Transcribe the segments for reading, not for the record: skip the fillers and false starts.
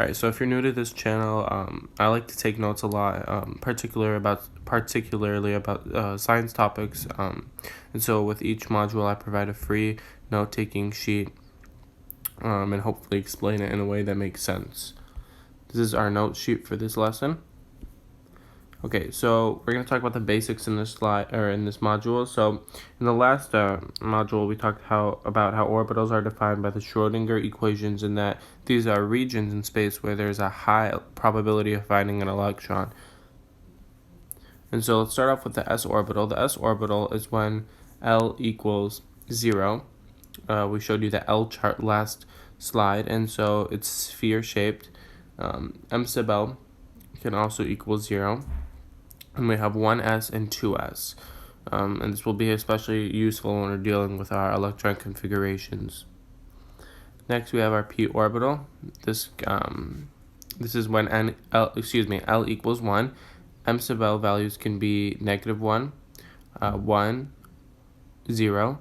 Alright, so if you're new to this channel, I like to take notes a lot, particularly about science topics. And so with each module, I provide a free note-taking sheet, and hopefully explain it in a way that makes sense. This is our note sheet for this lesson. Okay, so we're going to talk about the basics in this slide or in this module. So in the last module, we talked about how orbitals are defined by the Schrödinger equations, and that these are regions in space where there's a high probability of finding an electron. And so let's start off with the s orbital. The s orbital is when L equals 0. We showed you the L chart last slide, and so it's sphere shaped. M sub L can also equal 0. And we have 1s and 2s. And this will be especially useful when we're dealing with our electron configurations. Next, we have our p orbital. This is when L equals 1. M sub L values can be -1, 1, 0.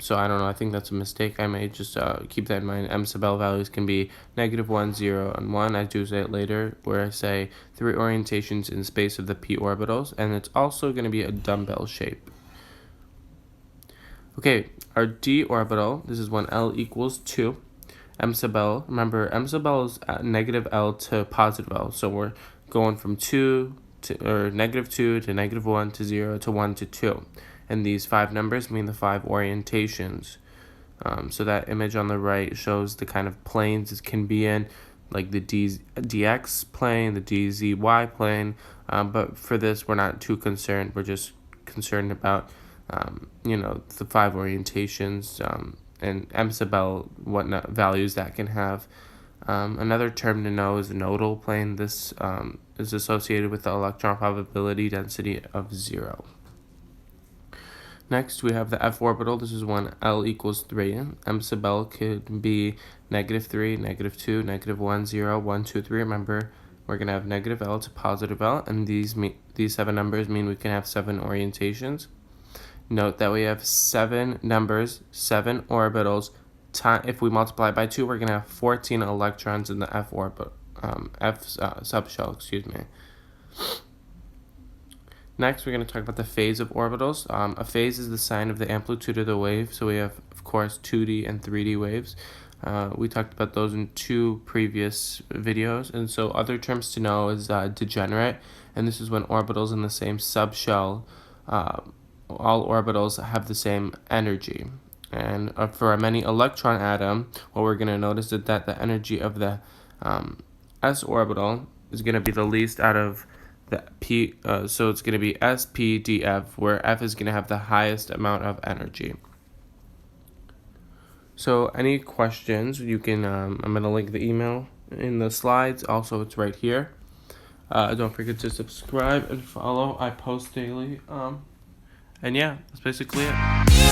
So I don't know, I think that's a mistake I made. Just keep that in mind. M sub L values can be -1, 0, and 1. I do say it later, where I say 3 orientations in space of the p orbitals, and it's also going to be a dumbbell shape. Okay, our d orbital, this is when L equals 2. M sub L, remember, M sub L is -L to +L, so we're going from -2 to -1 to 0 to 1 to 2. And these 5 numbers mean the 5 orientations. So that image on the right shows the kind of planes it can be in, like the dx plane, the dzy plane. But for this, we're not too concerned. We're just concerned about, the 5 orientations and M sub L, what values that can have. Another term to know is the nodal plane. This is associated with the electron probability density of 0. Next, we have the f orbital. This is when L equals 3. M sub L could be -3, -2, -1, 0, 1, 2, 3. Remember, we're going to have -L to +L, and these 7 numbers mean we can have 7 orientations. Note that we have 7 numbers, 7 orbitals. If we multiply by 2, we're going to have 14 electrons in the f orbit, subshell, Next, we're going to talk about the phase of orbitals. A phase is the sign of the amplitude of the wave. So we have, of course, 2D and 3D waves. We talked about those in 2 previous videos. And so other terms to know is degenerate. And this is when orbitals in the same subshell, all orbitals have the same energy. And for a many electron atom, what we're going to notice is that the energy of the s orbital is going to be the least out of the p, so it's going to be s, p, d, f, where f is going to have the highest amount of energy. So any questions, you can, I'm going to link the email in the slides. Also, it's right here. Don't forget to subscribe and follow. I post daily. And yeah, that's basically it.